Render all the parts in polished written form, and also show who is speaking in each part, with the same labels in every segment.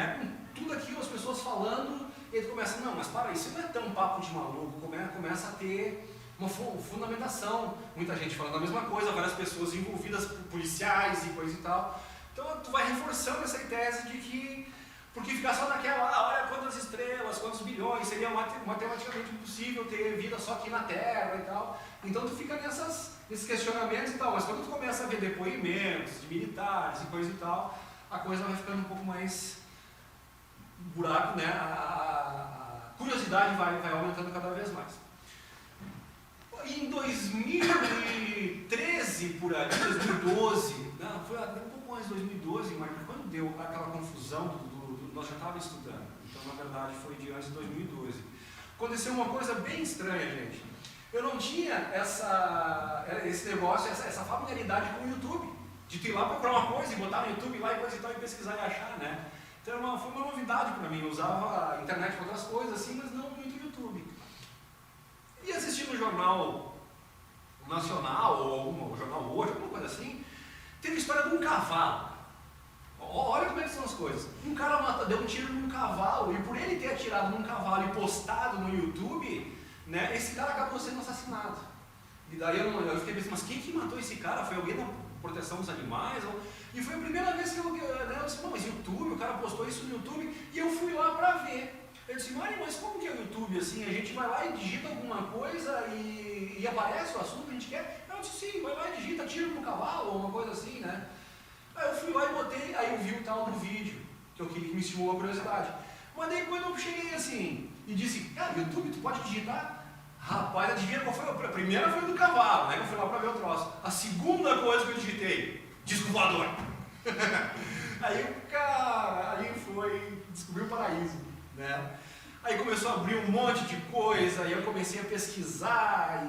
Speaker 1: né? Com tudo aquilo, as pessoas falando, e aí tu começa, não, mas para, isso não é tão papo de maluco, começa a ter uma fundamentação, muita gente falando a mesma coisa, várias pessoas envolvidas, policiais e coisa e tal. Então tu vai reforçando essa tese de que, porque ficar só naquela, olha quantas estrelas, quantos bilhões, seria matematicamente impossível ter vida só aqui na Terra e tal. Então tu fica nesses questionamentos e tal, mas quando tu começa a ver depoimentos de militares e coisa e tal, a coisa vai ficando um pouco mais buraco, né? A curiosidade vai aumentando cada vez mais. Em 2013, por ali, 2012, não, foi um pouco antes de 2012, mas quando deu aquela confusão, nós já estávamos estudando, então na verdade foi de antes de 2012. Aconteceu uma coisa bem estranha, gente. Eu não tinha esse negócio, essa familiaridade com o YouTube, de tu ir lá procurar uma coisa e botar no YouTube lá e coisa e tal, e pesquisar e achar, né? Então foi uma novidade para mim, eu usava a internet para outras coisas assim, mas não muito o YouTube. E assistindo o Jornal Nacional, ou o Jornal Hoje, alguma coisa assim, teve a história de um cavalo. Olha como é que são as coisas. Um cara deu um tiro num cavalo, e por ele ter atirado num cavalo e postado no YouTube, né, esse cara acabou sendo assassinado. E daí eu fiquei pensando, mas quem que matou esse cara? Foi alguém da proteção dos animais? E foi a primeira vez que eu disse, não, mas YouTube, o cara postou isso no YouTube, e eu fui lá pra ver. Eu disse, Mari, mas como que é o YouTube assim? A gente vai lá e digita alguma coisa e aparece o assunto que a gente quer? Eu disse, sim, vai lá e digita, tira no cavalo ou uma coisa assim, né? Aí eu fui lá e botei, aí eu vi o tal do vídeo, que me estimulou a curiosidade. Mas daí quando eu cheguei assim e disse, cara, YouTube, tu pode digitar? Rapaz, adivinha qual foi? A primeira foi do cavalo, né? Eu fui lá pra ver o troço. A segunda coisa que eu digitei, disco voador. Aí o cara, aí foi, descobriu o paraíso. Né? Aí começou a abrir um monte de coisa, e eu comecei a pesquisar,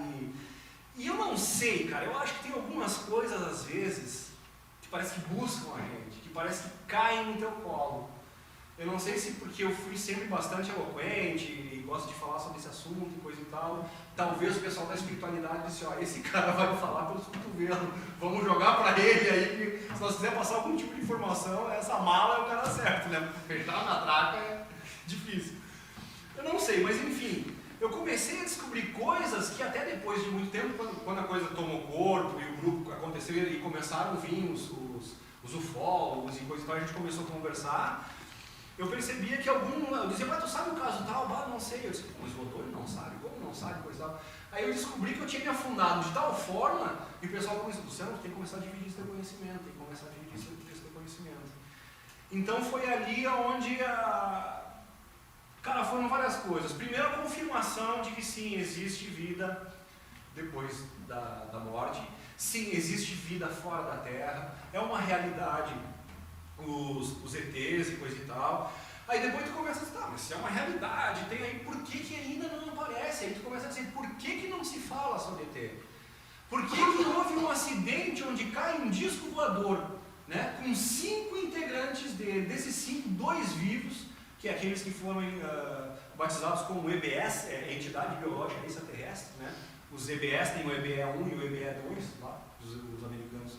Speaker 1: e eu não sei, cara, eu acho que tem algumas coisas às vezes que parece que buscam a gente, que parece que caem no teu colo. Eu não sei se porque eu fui sempre bastante eloquente e gosto de falar sobre esse assunto e coisa e tal, talvez o pessoal da espiritualidade disse, ó, esse cara vai falar pelos cotovelos, vamos jogar pra ele aí, se nós quiser passar algum tipo de informação, essa mala é o cara certo, né? Fechar na traca é difícil. Eu não sei, mas enfim, eu comecei a descobrir coisas que até depois de muito tempo, quando a coisa tomou corpo e o grupo aconteceu e começaram a vir os ufólogos e coisa e tal, a gente começou a conversar, eu percebia que eu dizia, mas tu sabe o caso tal? Ah, não sei. Eu disse, mas o doutor não sabe, como não sabe, coisa e tal. Aí eu descobri que eu tinha me afundado de tal forma, e o pessoal começou, Luciano, tem que começar a dividir esse teu conhecimento, tem que começar a dividir esse teu conhecimento. Então foi ali onde cara, foram várias coisas. Primeiro, a confirmação de que sim, existe vida depois da morte. Sim, existe vida fora da Terra. É uma realidade os ETs e coisa e tal. Aí depois tu começa a dizer, tá, mas se é uma realidade, tem aí, por que ainda não aparece? Aí tu começa a dizer, por que não se fala sobre ET? Por que houve um acidente onde cai um disco voador, né, com 5 integrantes dele, desses 5, 2 vivos, que é aqueles que foram batizados como EBS, Entidade Biológica Extraterrestre, né? Os EBS tem o EBE1 e o EBE2, lá, os americanos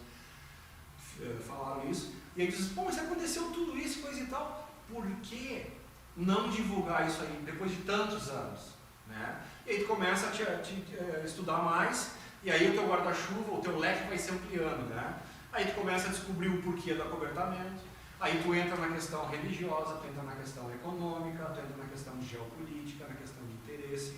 Speaker 1: falaram isso, e aí diz, pô, mas aconteceu tudo isso, coisa e tal, por que não divulgar isso aí, depois de tantos anos, né? E aí tu começa a estudar mais, e aí o teu guarda-chuva, o teu leque vai se ampliando, né? Aí tu começa a descobrir o porquê do acobertamento. Aí tu entra na questão religiosa, tu entra na questão econômica, tu entra na questão de geopolítica, na questão de interesse.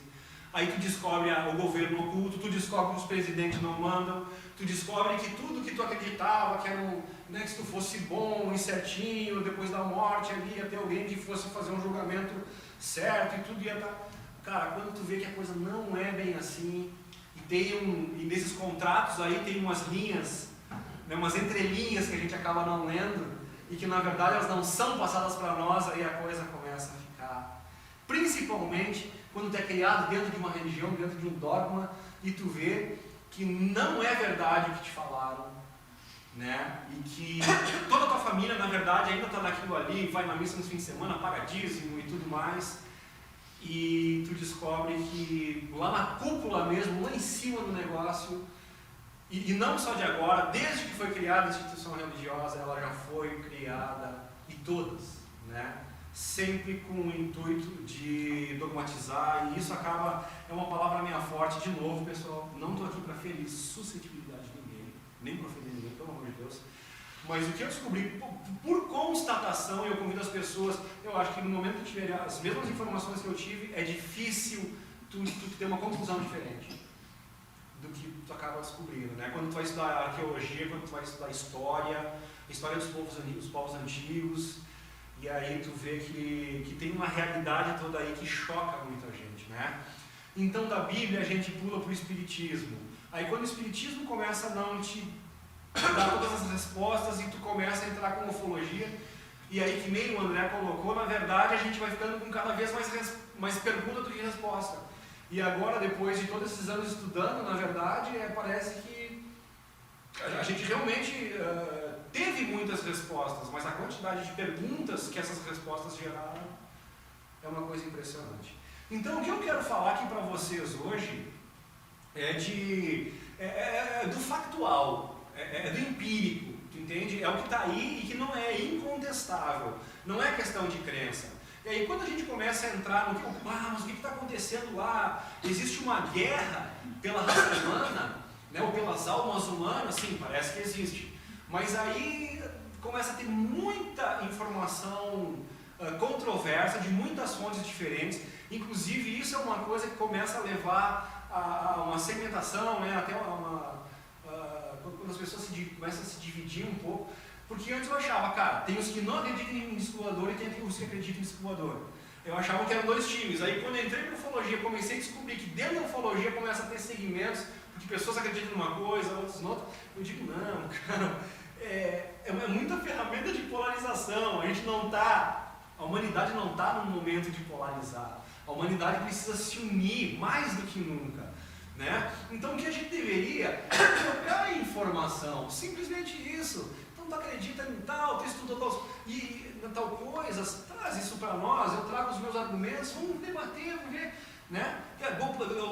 Speaker 1: Aí tu descobre o governo oculto, tu descobre que os presidentes não mandam, tu descobre que tudo que tu acreditava, que era né, que se tu fosse bom e certinho, depois da morte ali ia ter alguém que fosse fazer um julgamento certo e tudo ia estar... Cara, quando tu vê que a coisa não é bem assim, e nesses contratos aí tem umas linhas, né, umas entrelinhas que a gente acaba não lendo, e que na verdade elas não são passadas para nós, aí a coisa começa a ficar, principalmente quando tu é criado dentro de uma religião, dentro de um dogma, e tu vê que não é verdade o que te falaram, né? E que toda a tua família na verdade ainda está naquilo ali, vai na missa no fim de semana, paga dízimo e tudo mais, e tu descobre que lá na cúpula mesmo, lá em cima do negócio, e não só de agora, desde que foi criada a instituição religiosa, ela já foi criada, e todas, né? Sempre com o intuito de dogmatizar, e isso acaba, é uma palavra minha forte, de novo, pessoal, não estou aqui para ferir suscetibilidade de ninguém, nem para ofender ninguém, pelo amor de Deus, mas o que eu descobri, por constatação, e eu convido as pessoas, eu acho que no momento que tiver as mesmas informações que eu tive, é difícil tu ter uma conclusão diferente do que tu acaba descobrindo, né? Quando tu vai estudar arqueologia, quando tu vai estudar história dos povos antigos, e aí tu vê que tem uma realidade toda aí que choca muita gente, né? Então da Bíblia a gente pula para o Espiritismo. Aí quando o Espiritismo começa a não te dar todas as respostas e tu começa a entrar com ufologia, e aí que nem o André colocou, na verdade a gente vai ficando com cada vez mais pergunta do que resposta. E agora, depois de todos esses anos estudando, na verdade, parece que a gente realmente teve muitas respostas, mas a quantidade de perguntas que essas respostas geraram é uma coisa impressionante. Então, o que eu quero falar aqui para vocês hoje é do factual, é do empírico, entende? É o que está aí e que não é incontestável, não é questão de crença. E aí, quando a gente começa a entrar no que, mas o que está acontecendo lá? Existe uma guerra pela raça humana, né, ou pelas almas humanas? Sim, parece que existe. Mas aí começa a ter muita informação controversa, de muitas fontes diferentes. Inclusive, isso é uma coisa que começa a levar a uma segmentação, né, até quando as pessoas começam a se dividir um pouco. Porque antes eu achava, cara, tem os que não acreditam em disco voador e tem os que acreditam em disco voador. Eu achava que eram dois times. Aí quando eu entrei na ufologia, comecei a descobrir que dentro da ufologia começa a ter segmentos, porque pessoas acreditam numa coisa, outras noutra. Eu digo, não, cara, é muita ferramenta de polarização. A humanidade não está num momento de polarizar. A humanidade precisa se unir mais do que nunca, né? Então o que a gente deveria é trocar informação, simplesmente isso. Tu acredita em tal, tu estudou tal coisa, traz isso para nós, eu trago os meus argumentos, vamos debater, vamos ver, né?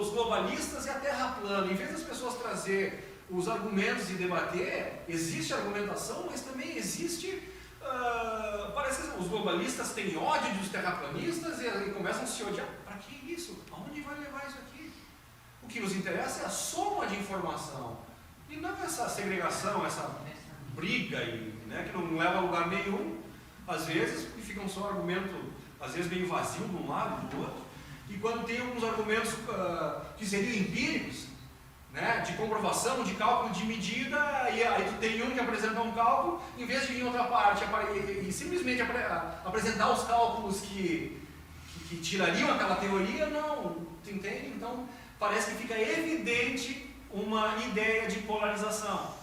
Speaker 1: Os globalistas e a Terra plana, em vez das pessoas trazer os argumentos e debater, existe argumentação, mas também existe, parece que os globalistas têm ódio dos terraplanistas e começam a se odiar. Para que isso? Aonde vai levar isso aqui? O que nos interessa é a soma de informação, e não essa segregação, essa briga, né, que não leva a lugar nenhum, às vezes, porque fica só argumento, às vezes meio vazio de um lado e do outro, e quando tem alguns argumentos que seriam empíricos, né, de comprovação, de cálculo, de medida, e aí tu tem um que apresenta um cálculo, em vez de vir outra parte e simplesmente apresentar os cálculos que tirariam aquela teoria, não, tu entende? Então, parece que fica evidente uma ideia de polarização.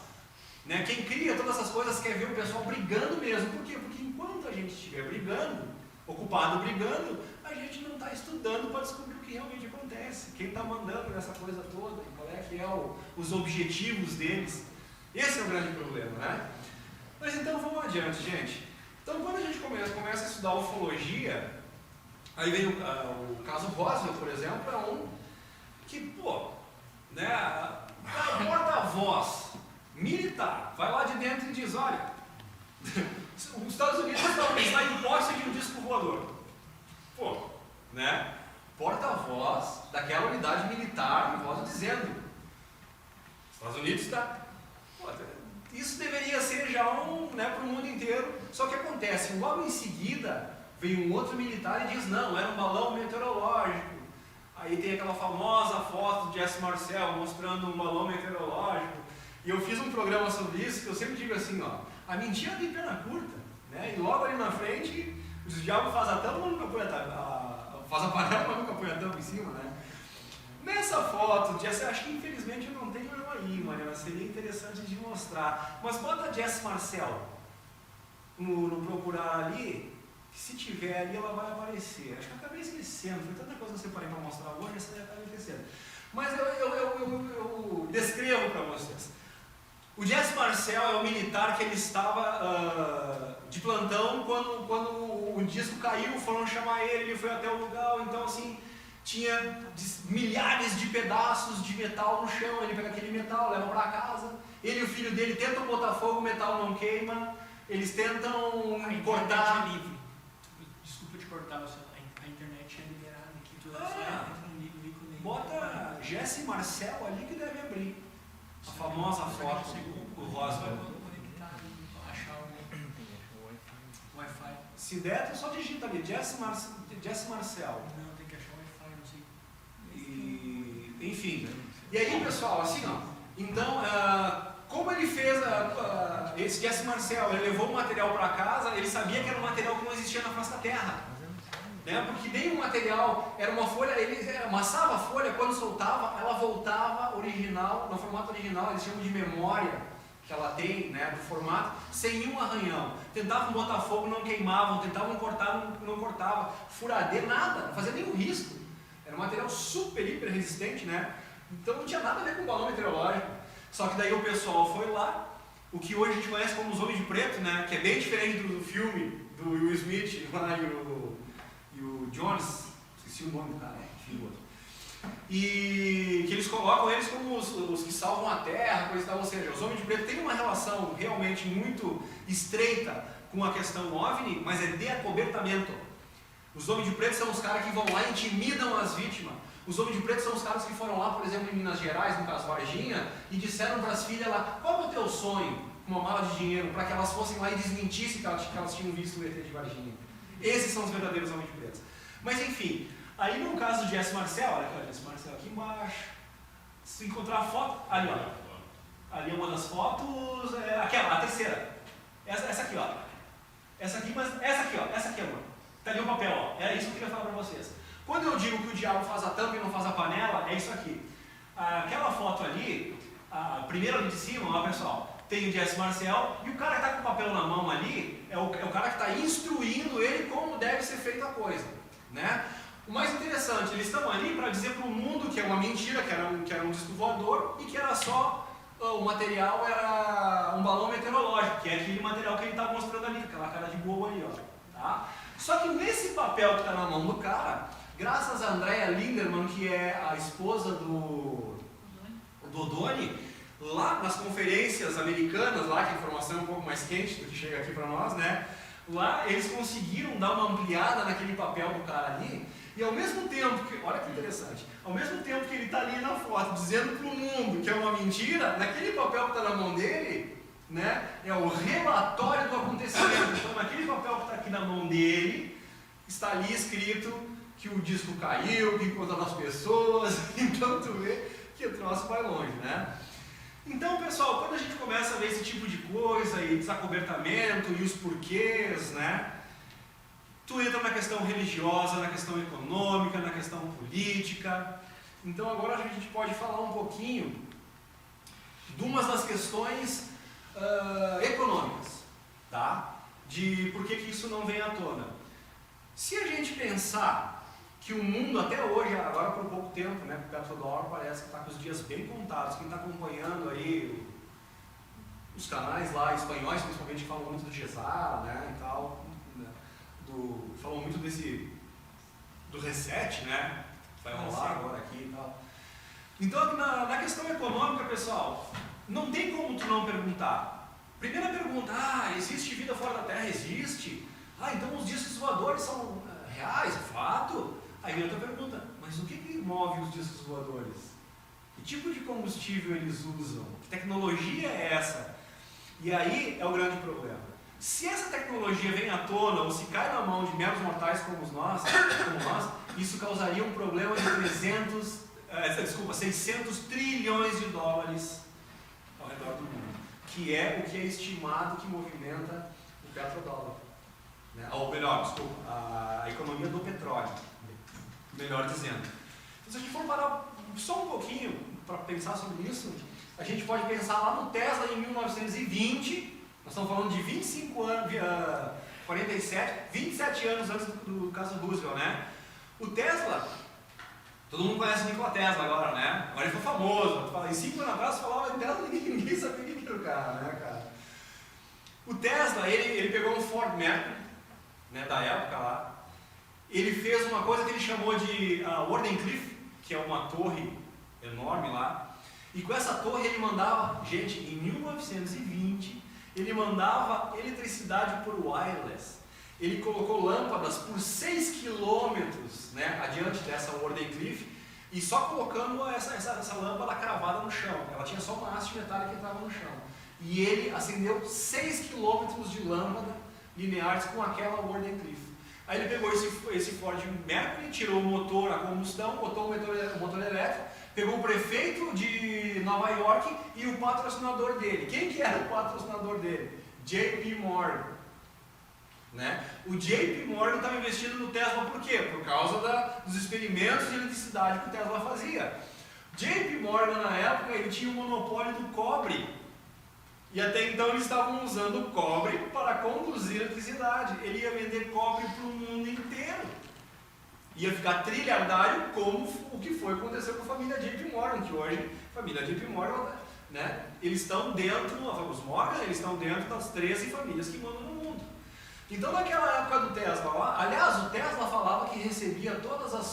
Speaker 1: Né? Quem cria todas essas coisas quer ver o pessoal brigando mesmo. Por quê? Porque enquanto a gente estiver brigando, ocupado brigando, a gente não está estudando para descobrir o que realmente acontece. Quem está mandando nessa coisa toda, qual é que os objetivos deles. Esse é o grande problema, né? Mas então vamos adiante, gente. Então quando a gente começa a estudar ufologia, aí vem o caso Roswell, por exemplo, é um que, né, porta-voz militar, vai lá de dentro e diz, olha, os Estados Unidos está em posse de um disco voador. Né? Porta-voz daquela unidade militar, voz dizendo, os Estados Unidos está... Isso deveria ser já né, para o mundo inteiro, só que acontece, logo em seguida, vem um outro militar e diz, não, era um balão meteorológico. Aí tem aquela famosa foto de Jesse Marcel mostrando um balão meteorológico. E eu fiz um programa sobre isso, que eu sempre digo assim, a mentira tem perna curta, né? E logo ali na frente, o diabo faz a tampa, mas nunca põe faz a panela, mas nunca põe a tampa em cima, né? Nessa foto, acho que infelizmente eu não tenho ela aí, mas seria interessante de mostrar. Mas bota a Jesse Marcel no procurar ali, que se tiver ali ela vai aparecer. Acho que eu acabei esquecendo, foi tanta coisa que eu separei para mostrar hoje, essa daí acabei esquecendo. Mas eu descrevo para vocês. O Jesse Marcel é o militar que ele estava de plantão quando o disco caiu, foram chamar ele foi até o lugar, então assim, tinha milhares de pedaços de metal no chão, ele pega aquele metal, leva para casa, ele e o filho dele tentam botar fogo, o metal não queima, eles tentam cortar...
Speaker 2: cortar a internet é liberada aqui, tu
Speaker 1: Ah,
Speaker 2: entra no ícone.
Speaker 1: bota Jesse Marcel ali que deve abrir. A famosa foto do Roswell.
Speaker 2: Conectar, achar o Wi-Fi.
Speaker 1: Se der, tu só digita ali, Jesse Marcel.
Speaker 2: Não, tem que achar o Wi-Fi, não sei.
Speaker 1: E, enfim. E aí, pessoal, assim, ó. Então, como ele fez esse Jesse Marcel, ele levou o material para casa, ele sabia que era um material que não existia na face da Terra. Né? Porque nem o material, era uma folha, ele amassava a folha, quando soltava, ela voltava original, no formato original, eles chamam de memória, que ela tem, né, do formato, sem nenhum arranhão. Tentavam botar fogo, não queimavam, tentavam cortar, não cortava, furadeira, nada, não fazia nenhum risco. Era um material super, hiper resistente, né? Então não tinha nada a ver com o balão meteorológico. Só que daí o pessoal foi lá, o que hoje a gente conhece como os Homens de Preto, né? Que é bem diferente do filme do Will Smith lá e o Jones, esqueci o nome do cara, enfim, o outro. E que eles colocam eles como os que salvam a Terra, coisa e tal. Ou seja, os Homens de Preto têm uma relação realmente muito estreita com a questão OVNI, mas é de acobertamento. Os Homens de Preto são os caras que vão lá e intimidam as vítimas. Os Homens de Preto são os caras que foram lá, por exemplo, em Minas Gerais, no caso Varginha, e disseram para as filhas lá, qual é o teu sonho? Uma mala de dinheiro, para que elas fossem lá e desmentissem que elas tinham visto o ET de Varginha. Esses são os verdadeiros Homens de Preto. Mas enfim, aí no caso de Jesse Marcel, olha aqui, Jesse Marcel aqui embaixo, se encontrar a foto, ali ó, ali é uma das fotos, aquela, a terceira, essa aqui ó, essa aqui, mas essa aqui ó, essa aqui é uma, tá ali o papel ó, era isso que eu queria falar para vocês. Quando eu digo que o diabo faz a tampa e não faz a panela, é isso aqui. Aquela foto ali, a primeira ali de cima, ó pessoal, tem o Jesse Marcel e o cara que está com o papel na mão ali é o cara que está instruindo ele como deve ser feita a coisa. Né? O mais interessante, eles estão ali para dizer para o mundo que é uma mentira, que era um disco voador e que era só, o material era um balão meteorológico, que é aquele material que ele está mostrando ali, aquela cara de bobo ali. Ó, tá? Só que nesse papel que está na mão do cara, graças a Andrea Linderman, que é a esposa do Odoni, lá nas conferências americanas, lá que a informação é um pouco mais quente do que chega aqui para nós, né? Lá eles conseguiram dar uma ampliada naquele papel do cara ali, e ao mesmo tempo que, olha que interessante, ao mesmo tempo que ele está ali na foto dizendo para o mundo que é uma mentira, naquele papel que está na mão dele, né, é o relatório do acontecimento. Então naquele papel que está aqui na mão dele, está ali escrito que o disco caiu, que encontraram as pessoas, então tu vê que o troço vai longe, né? Então, pessoal, quando a gente começa a ver esse tipo de coisa, e desacobertamento, e os porquês, né? Tu entra na questão religiosa, na questão econômica, na questão política. Então agora a gente pode falar um pouquinho de umas das questões econômicas, tá? De por que isso não vem à tona. Se a gente pensar que o mundo até hoje, agora por pouco tempo, né, o petrodólar parece que está com os dias bem contados. Quem está acompanhando aí os canais lá espanhóis, principalmente, que falam muito do Gesara, né, e tal, né, falam muito do reset, né, que vai rolar agora aqui e tal. Então, na questão econômica, pessoal, não tem como tu não perguntar. Primeira pergunta, existe vida fora da Terra? Existe. Então os discos voadores são reais, é fato? Aí vem outra pergunta, mas o que move os discos voadores? Que tipo de combustível eles usam? Que tecnologia é essa? E aí é o grande problema. Se essa tecnologia vem à tona ou se cai na mão de meros mortais como nós, isso causaria um problema de 600 trilhões de dólares ao redor do mundo, que é o que é estimado que movimenta o petrodólar. Né? Ou melhor, desculpa, a economia do petróleo, melhor dizendo. Então, se a gente for parar só um pouquinho para pensar sobre isso, a gente pode pensar lá no Tesla em 1920, nós estamos falando de 25 anos, 27 anos antes do caso Roosevelt, né? O Tesla, todo mundo conhece o Nikola Tesla agora, né? Agora ele foi famoso, em 5 anos atrás falava em Tesla e ninguém sabia quem era o cara, né, cara? O Tesla, ele pegou um Ford Mercury, né, da época lá, ele fez uma coisa que ele chamou de Wardenclyffe, que é uma torre enorme lá, e com essa torre ele mandava, gente, em 1920, ele mandava eletricidade por wireless. Ele colocou lâmpadas por 6 adiante dessa Wardenclyffe e só colocando essa lâmpada cravada no chão. Ela tinha só uma haste metálica que estava no chão. E ele acendeu 6 km de lâmpada lineares com aquela Wardenclyffe. Aí ele pegou esse Ford Mercury, tirou o motor a combustão, botou o motor elétrico, pegou o prefeito de Nova York e o patrocinador dele. Quem que era o patrocinador dele? JP Morgan. Né? O JP Morgan estava investindo no Tesla por quê? Por causa dos experimentos de eletricidade que o Tesla fazia. JP Morgan, na época, ele tinha o monopólio do cobre. E até então eles estavam usando o cobre para conduzir eletricidade. Ele ia vender cobre para o mundo inteiro. Ia ficar trilhardário como o que aconteceu com a família JP Morgan, que hoje, a família JP Morgan, né, eles estão dentro, os Morgan, eles estão dentro das 13 famílias que mandam no mundo. Então naquela época do Tesla lá, aliás, o Tesla falava que recebia todas as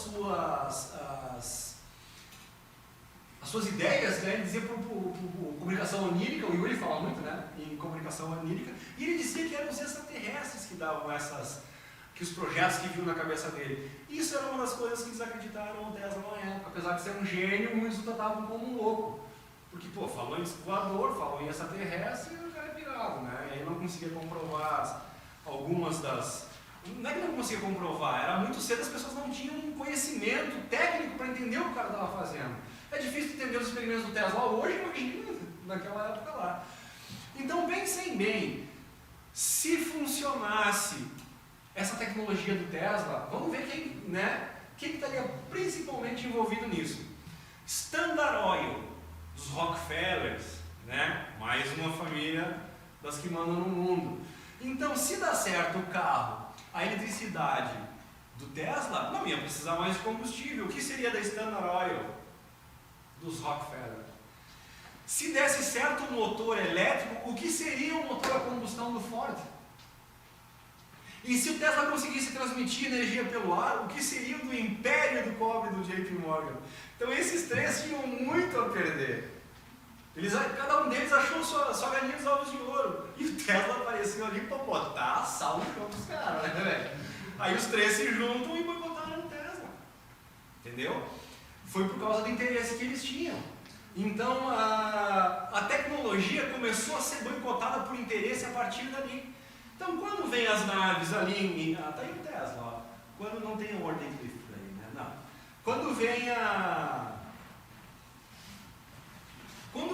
Speaker 1: suas ideias, né? Ele dizia por comunicação onírica, o Yuri fala muito, né, em comunicação onírica, e ele dizia que eram os extraterrestres que davam que os projetos que viu na cabeça dele. Isso era uma das coisas que desacreditaram o Tesla na época, apesar de ser um gênio, muitos o tratavam como um louco, porque, pô, falou em voador, falou em extraterrestre, e o cara é pirado, né, e aí não conseguia comprovar algumas das... Não é que não conseguia comprovar, era muito cedo, as pessoas não tinham um conhecimento técnico para entender o que o cara estava fazendo. É difícil entender os experimentos do Tesla hoje, imagina naquela época lá. Então pensem bem, se funcionasse essa tecnologia do Tesla, vamos ver quem estaria principalmente envolvido nisso. Standard Oil, dos Rockefellers, né? Mais uma família das que mandam no mundo. Então, se dá certo o carro, a eletricidade do Tesla, não ia precisar mais de combustível. O que seria da Standard Oil? Dos Rockefeller. Se desse certo o motor elétrico, o que seria o motor a combustão do Ford? E se o Tesla conseguisse transmitir energia pelo ar, o que seria do império do cobre do JP Morgan? Então esses três tinham muito a perder. Cada um deles achou sua galinha dos ovos de ouro. E o Tesla apareceu ali para botar sal no chão dos caras, né, velho? Aí os três se juntam e boicotaram o Tesla. Entendeu? Foi por causa do interesse que eles tinham. Então a tecnologia começou a ser boicotada por interesse a partir dali. Então quando vem as naves ali, tá aí o Tesla, ó. Quando não tem Wardenclyffe por aí, né? Não. Quando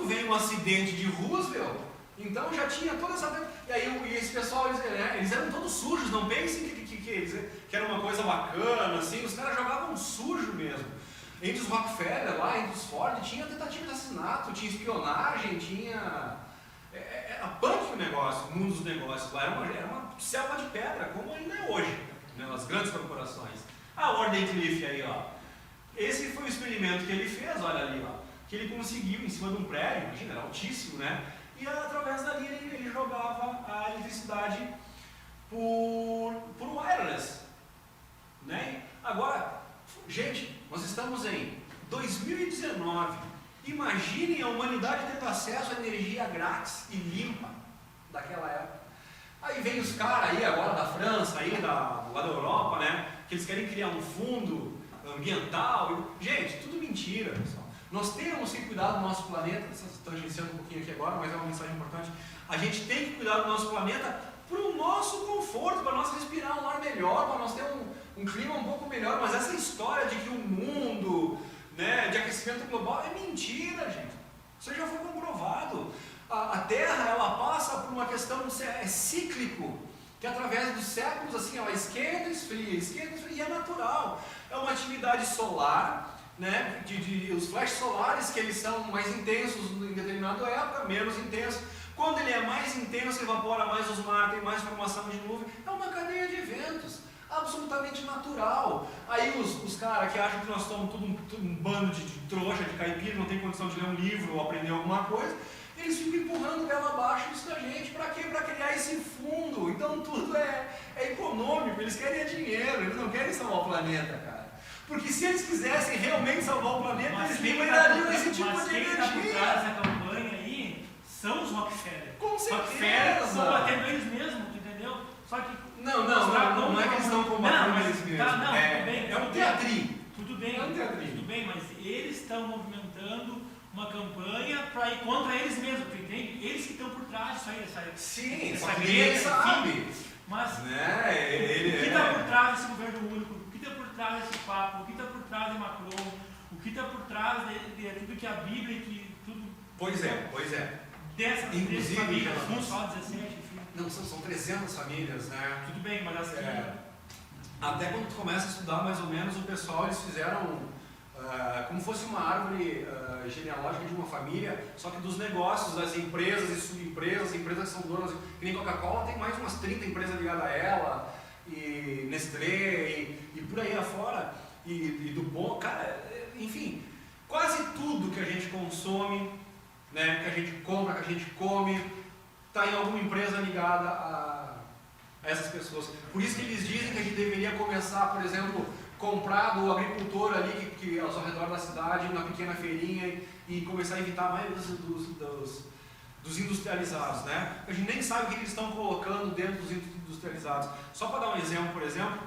Speaker 1: vem um acidente de Roosevelt, então já tinha toda essa... E aí esse pessoal, eles eram todos sujos, não pensem que era uma coisa bacana, assim, os caras jogavam sujo mesmo. Entre os Rockefeller lá, entre os Ford, tinha tentativa de assassinato, tinha espionagem, tinha... Era punk o negócio, o mundo dos negócios lá, era uma selva de pedra, como ainda é hoje, né, nas grandes corporações. A Wardenclyffe aí, ó. Esse foi o experimento que ele fez, olha ali, ó. Que ele conseguiu em cima de um prédio, imagina, era altíssimo, né? E através dali ele jogava a eletricidade por wireless, né? Agora, gente, nós estamos em 2019. Imaginem a humanidade tendo acesso à energia grátis e limpa daquela época. Aí vem os caras aí agora da França, aí lá da Europa, né? Que eles querem criar um fundo ambiental. Gente, tudo mentira, pessoal. Nós temos que cuidar do nosso planeta. Estou tangenciando um pouquinho aqui agora, mas é uma mensagem importante. A gente tem que cuidar do nosso planeta para o nosso conforto, para nós respirar um ar melhor, para nós ter um clima um pouco melhor. Mas essa história de que o mundo, né, de aquecimento global é mentira, gente. Isso já foi comprovado. A Terra, ela passa por uma questão cíclico, que através dos séculos, assim, ela esquenta e esfria, e é natural. É uma atividade solar, né, os flashes solares, que eles são mais intensos em determinada época, menos intensos. Quando ele é mais intenso, evapora mais os mares, tem mais formação de nuvem. É uma cadeia de eventos, absolutamente natural. Aí os caras que acham que nós somos tudo um bando de trouxa, de caipira, não tem condição de ler um livro ou aprender alguma coisa, eles ficam empurrando pela abaixo isso da gente. Para quê? Para criar esse fundo. Então tudo é econômico, eles querem dinheiro, eles não querem salvar o planeta, cara. Porque se eles quisessem realmente salvar o planeta, eles nem dariam esse tipo de energia.
Speaker 2: Mas quem está por trás dessa campanha aí são os Rockefeller.
Speaker 1: Com certeza.
Speaker 2: Rockefeller estão combatendo eles mesmos, entendeu? Só que...
Speaker 1: Não é que eles estão combatendo eles mesmos.
Speaker 2: Tá, não, tudo bem.
Speaker 1: É um teatrinho. não tem atrito.
Speaker 2: Tudo bem, mas eles estão movimentando uma campanha para ir contra eles mesmos, tu entende? Eles que estão por trás disso aí,
Speaker 1: Sim,
Speaker 2: essa
Speaker 1: só que
Speaker 2: greve,
Speaker 1: ninguém sabe.
Speaker 2: Mas
Speaker 1: Né?
Speaker 2: o que está por trás desse governo único? O que está por trás desse papo? O que está por trás de Macron? O que está por trás de tudo que a Bíblia e que tudo...
Speaker 1: Pois é.
Speaker 2: Dessas famílias, não só 17, enfim.
Speaker 1: Não, são 300 famílias, né?
Speaker 2: Tudo bem, mas as que...
Speaker 1: Até quando tu começa a estudar mais ou menos, o pessoal, eles fizeram como fosse uma árvore genealógica de uma família, só que dos negócios, das empresas e subempresas, empresas que são donas, que nem Coca-Cola tem mais umas 30 empresas ligadas a ela, e Nestlé, e por aí afora, e do bom, cara, enfim, quase tudo que a gente consome, né, que a gente compra, que a gente come, está em alguma empresa ligada a essas pessoas. Por isso que eles dizem que a gente deveria começar, por exemplo, comprar do agricultor ali que ao redor da cidade, na pequena feirinha, e começar a evitar mais dos industrializados, né? A gente nem sabe o que eles estão colocando dentro dos industrializados. Só para dar um exemplo, por exemplo,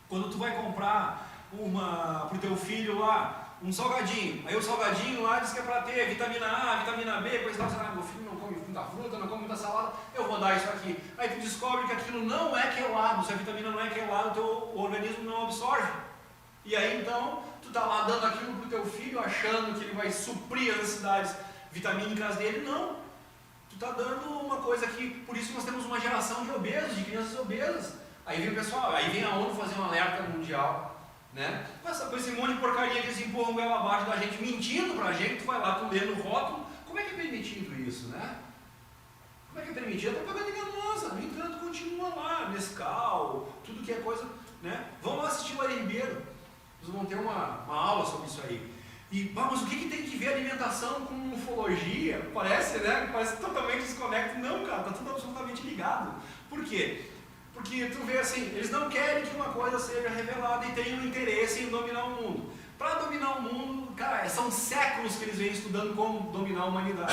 Speaker 1: quando tu vai comprar para o teu filho lá, um salgadinho, aí o salgadinho lá diz que é para ter vitamina A, vitamina B, coisa e tal, meu filho não come muita fruta, não come muita salada, eu vou dar isso aqui. Aí tu descobre que aquilo não é quelado, se a vitamina não é quelada, o teu organismo não absorve. E aí então, tu tá lá dando aquilo pro teu filho, achando que ele vai suprir as necessidades vitamínicas dele, não. Tu tá dando uma coisa que, por isso nós temos uma geração de obesos, de crianças obesas. Aí vem o pessoal, aí vem a ONU fazer um alerta mundial, né? Com esse monte de porcaria que eles empurram goela abaixo da gente, mentindo pra gente, tu vai lá, tu lê no rótulo, como é que é permitido isso, né? Como é que é permitido? É propaganda enganosa, no entanto continua lá, Nescau, tudo que é coisa, né? Vamos lá assistir o Arimbeiro, nós vamos ter uma aula sobre isso aí. E, mas o que tem que ver alimentação com ufologia? Parece, né? Parece totalmente desconecto. Não, cara, tá tudo absolutamente ligado. Por quê? Porque tu vê assim, eles não querem que uma coisa seja revelada e tenham interesse em dominar o mundo. Para dominar o mundo, cara, são séculos que eles vêm estudando como dominar a humanidade.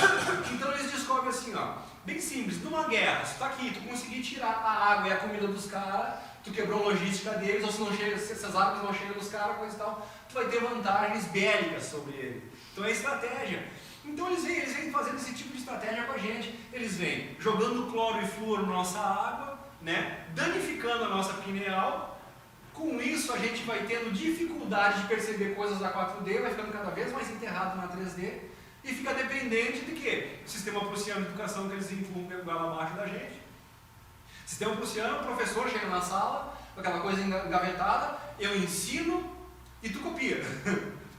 Speaker 1: Então eles descobrem assim, ó, bem simples, numa guerra, se tu tá aqui, tu conseguir tirar a água e a comida dos caras, tu quebrou a logística deles, ou se não chega, se essas águas não chegam nos caras, coisa e tal, tu vai ter vantagens bélicas sobre ele. Então é estratégia. Então eles vêm fazendo esse tipo de estratégia com a gente. Eles vêm jogando cloro e flúor na nossa água, né, danificando a nossa pineal. Com isso a gente vai tendo dificuldade de perceber coisas da 4D, vai ficando cada vez mais enterrado na 3D e fica dependente de quê? O sistema prussiano de educação que eles empurram lá abaixo da gente. Sistema prussiano, o professor chega na sala, com aquela coisa engavetada, eu ensino e tu copia.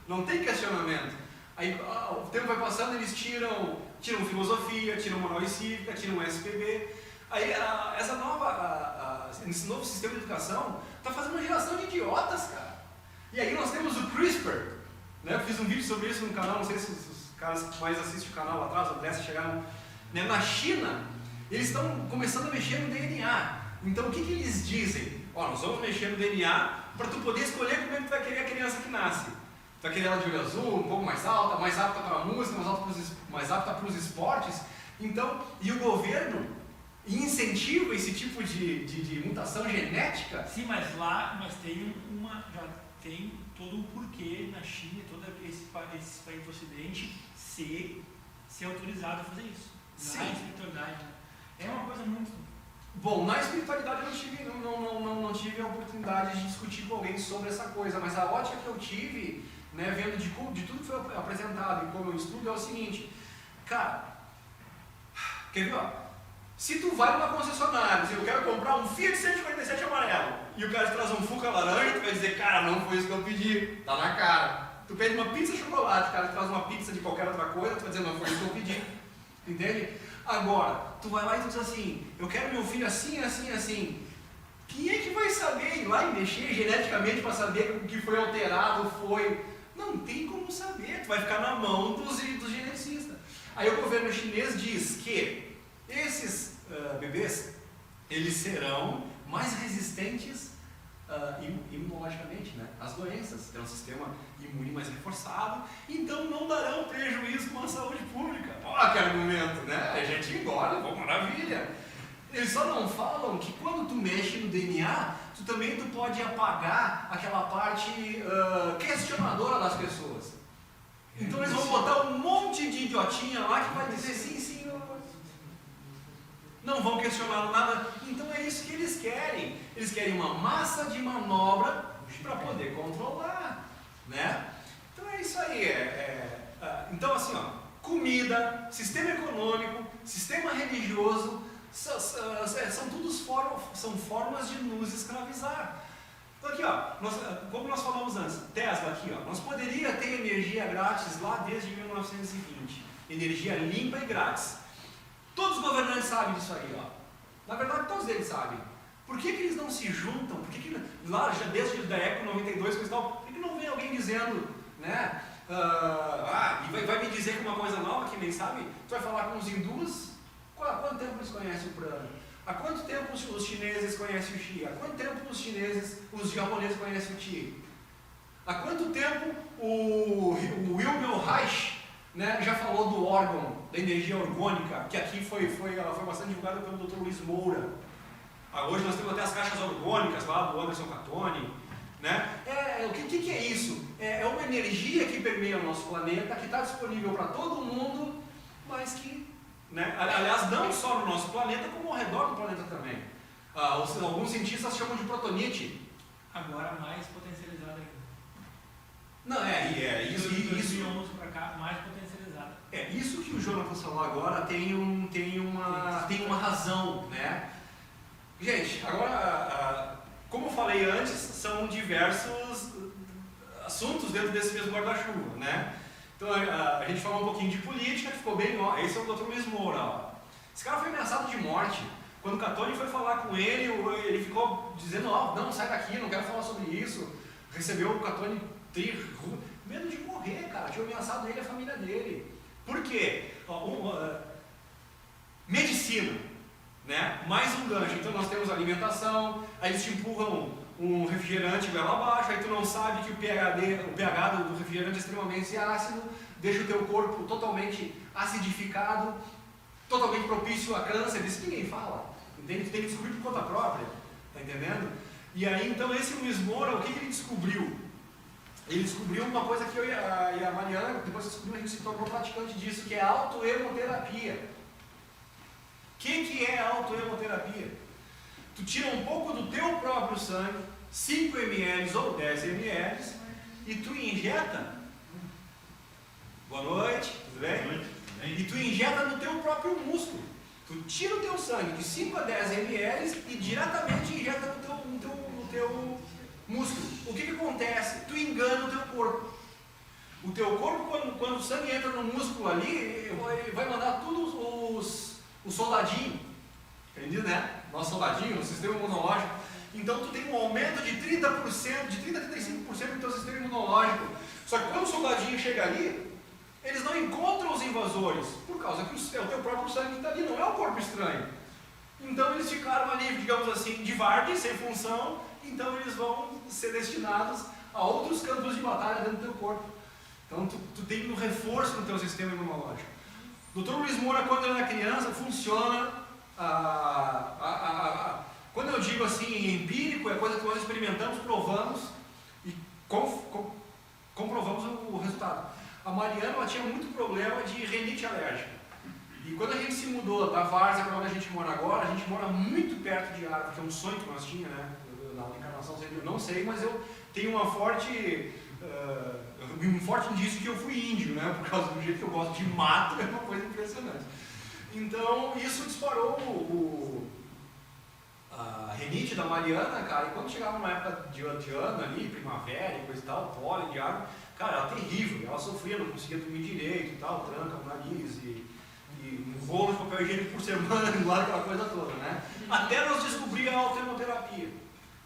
Speaker 1: Não tem questionamento. Aí o tempo vai passando, eles tiram filosofia, tiram moral e cívica, tiram SPB. Aí esse novo sistema de educação está fazendo uma geração de idiotas, cara. E aí nós temos o CRISPR, né? Eu fiz um vídeo sobre isso no canal, não sei se os caras que mais assistem o canal lá atrás, ou dessa, chegaram, né? Na China, eles estão começando a mexer no DNA. Então o que eles dizem? Ó, nós vamos mexer no DNA para tu poder escolher como é que tu vai querer a criança que nasce. Tu vai querer ela de olho azul, um pouco mais apta para a música, mais apta para os esportes. Então, e o governo incentiva esse tipo de mutação genética?
Speaker 2: Sim, mas já tem todo um porquê na China, todo esse país do Ocidente ser autorizado a fazer isso.
Speaker 1: Sim.
Speaker 2: Na espiritualidade, né? É uma coisa muito...
Speaker 1: Bom, na espiritualidade eu não tive a oportunidade de discutir com alguém sobre essa coisa, mas a ótica que eu tive, né, vendo de tudo que foi apresentado e como eu estudo, é o seguinte, cara, quer ver, ó? Se tu vai numa concessionária, se eu quero comprar um Fiat 147 amarelo, e o cara te traz um Fuca laranja, tu vai dizer, cara, não foi isso que eu pedi, tá na cara. Tu pede uma pizza de chocolate, o cara te traz uma pizza de qualquer outra coisa, tu vai dizer, não foi isso que eu pedi. Entende? Agora, tu vai lá e tu diz assim, eu quero meu filho assim, assim, assim. Quem é que vai saber ir lá e mexer geneticamente para saber o que foi alterado, foi... Não tem como saber, tu vai ficar na mão dos geneticistas. Aí o governo chinês diz que esses bebês, eles serão mais resistentes imunologicamente, né, às doenças, terão um sistema imune mais reforçado, então não darão prejuízo com a saúde pública. Olha que argumento, né? A gente engorda, pô, maravilha. Eles só não falam que quando tu mexe no DNA, tu também tu pode apagar aquela parte questionadora das pessoas. Então eles vão botar um monte de idiotinha lá que vai dizer sim, sim, não vão questionar nada. Então é isso que eles querem. Eles querem uma massa de manobra para poder controlar, né? Então é isso aí. Então assim, ó, comida, sistema econômico, sistema religioso, são formas de nos escravizar. Então aqui, ó, como nós falamos antes, Tesla aqui, ó, nós poderíamos ter energia grátis lá desde 1920, energia limpa e grátis. Todos os governantes sabem disso aí, ó. Na verdade, todos eles sabem. Por que eles não se juntam? Por que lá, já desde a Eco 92, coisa e tal, por que não vem alguém dizendo, né? E vai me dizer que uma coisa nova que nem sabe? Tu vai falar com os hindus? Há quanto tempo eles conhecem o prana? Há quanto tempo os chineses conhecem o Qi? Há quanto tempo os japoneses conhecem o Qi? Há quanto tempo o Wilhelm Reich, né, já falou do órgão, da energia orgânica, que aqui foi bastante divulgado pelo Dr. Luiz Moura. Hoje nós temos até as caixas orgânicas lá do Anderson Catoni. Né? O que é isso? É uma energia que permeia o nosso planeta, que está disponível para todo mundo, mas que, né, aliás, não só no nosso planeta, como ao redor do planeta também. Alguns cientistas chamam de protonite.
Speaker 2: Agora mais potencializada ainda.
Speaker 1: Não, isso
Speaker 2: para cá, mais potencializada.
Speaker 1: Isso que o Jonathan falou agora tem uma razão, né? Gente, agora, como eu falei antes, são diversos assuntos dentro desse mesmo guarda-chuva, né? Então a gente falou um pouquinho de política, que ficou bem, ó, esse é o Dr. Luiz Moura, ó. Esse cara foi ameaçado de morte. Quando o Catoni foi falar com ele ficou dizendo, não, sai daqui, não quero falar sobre isso. Recebeu o Catoni medo de morrer, cara, tinha ameaçado ele e a família dele. Por quê? Medicina, né? Mais um gancho. Então nós temos alimentação, aí eles te empurram um refrigerante goela abaixo, aí tu não sabe que o pH do refrigerante é extremamente ácido, deixa o teu corpo totalmente acidificado, totalmente propício a câncer, isso ninguém fala, entende? Tu tem que descobrir por conta própria, tá entendendo? E aí então esse Luiz Moura, o que ele descobriu? Ele descobriu uma coisa que eu e a Mariana, depois descobrimos, a gente se tornou praticante disso, que é a autohemoterapia. O que é a autohemoterapia? Tu tira um pouco do teu próprio sangue, 5 ml ou 10 ml, e tu injeta. Boa noite, tudo bem? Boa noite. E tu injeta no teu próprio músculo. Tu tira o teu sangue de 5 a 10 ml e diretamente injeta no teu músculo. O que acontece? Tu engana o teu corpo. O teu corpo, quando o sangue entra no músculo ali, ele vai mandar todos os soldadinhos. Entendido, né? Nosso soldadinho, o sistema imunológico. Então tu tem um aumento de 30%, de 30% a 35% do teu sistema imunológico. Só que quando o soldadinho chega ali, eles não encontram os invasores, por causa que é o teu próprio sangue que está ali, não é o corpo estranho. Então eles ficaram ali, digamos assim, de vargem, sem função, então eles vão ser destinados a outros campos de batalha dentro do teu corpo. Então tu tem um reforço no teu sistema imunológico. Dr. Luiz Moura, quando ele era criança, funciona, quando eu digo assim, empírico, é coisa que nós experimentamos, provamos e comprovamos o resultado. A Mariana, ela tinha muito problema de rinite alérgica. E quando a gente se mudou da Várzea para onde a gente mora agora, a gente mora muito perto de árvore, que é um sonho que nós tínhamos, né? Na encarnação, eu não sei, mas eu tenho um forte indício que eu fui índio, né? Por causa do jeito que eu gosto de mato, é uma coisa impressionante. Então, isso disparou a rinite da Mariana, cara, e quando chegava numa época de ano ali, primavera e coisa e tal, pólen de água, cara, era terrível, ela sofria, não conseguia dormir direito e tal, tranca o nariz e um rolo de papel higiênico por semana, igual aquela coisa toda, né? Até nós descobrimos a autohemoterapia.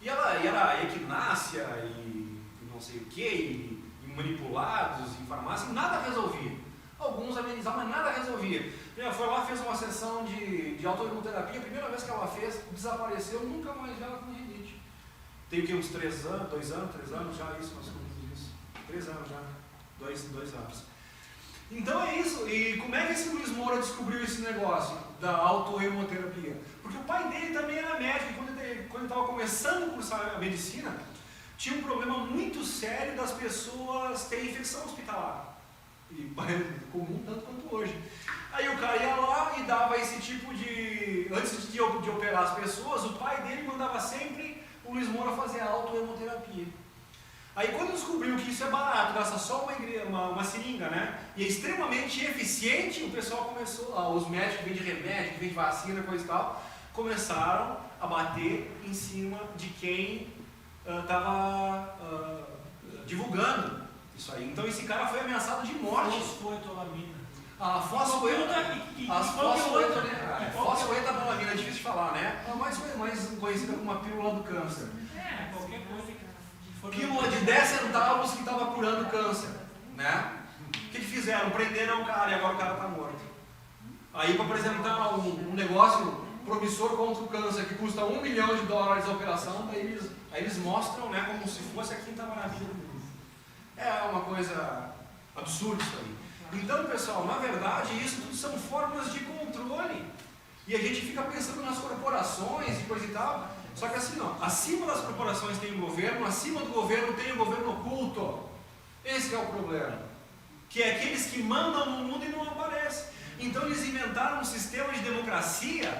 Speaker 1: E era equinácia e não sei o que, e manipulados em farmácia, nada resolvia. Alguns amenizavam, mas nada resolvia. Ela foi lá, fez uma sessão de autohemoterapia, a primeira vez que ela fez, desapareceu, nunca mais ela com rinite. Tem o que, uns 3 anos, 2 anos, 3 anos já, isso, nós falamos disso. 3 anos já, 2 anos. Então é isso, e como é que esse Luiz Moura descobriu esse negócio? da autoemoterapia. Porque o pai dele também era médico, e quando ele estava começando a cursar a medicina, tinha um problema muito sério das pessoas terem infecção hospitalar. E comum tanto quanto hoje. Aí o cara ia lá e dava esse tipo de... Antes de operar as pessoas, o pai dele mandava sempre o Luiz Moura fazer a autoemoterapia. Aí quando descobriu que isso é barato, gasta só uma seringa, né? E é extremamente eficiente, o pessoal começou, os médicos que vendem remédio, que vendem vacina, coisa e tal, começaram a bater em cima de quem estava
Speaker 3: divulgando isso aí. Então esse cara foi ameaçado de morte.
Speaker 2: Fosfoetolamina.
Speaker 3: A fosfoetolamina é difícil de falar, né? É mais conhecida como a pílula do câncer.
Speaker 2: Qualquer coisa que for.
Speaker 3: Pílula de 10 centavos que estava curando câncer, né? O que fizeram? Prenderam o cara e agora o cara está morto. Aí para apresentar um negócio promissor contra o câncer que custa $1 milhão a operação, aí eles mostram, né, como se fosse a quinta maravilha do mundo. É uma coisa absurda isso aí. Então, pessoal, na verdade, isso tudo são formas de controle. E a gente fica pensando nas corporações e coisa e tal. Só que assim, não. Acima das corporações tem o governo, acima do governo tem o governo oculto. Esse é o problema. Que é aqueles que mandam no mundo e não aparecem. Então eles inventaram um sistema de democracia,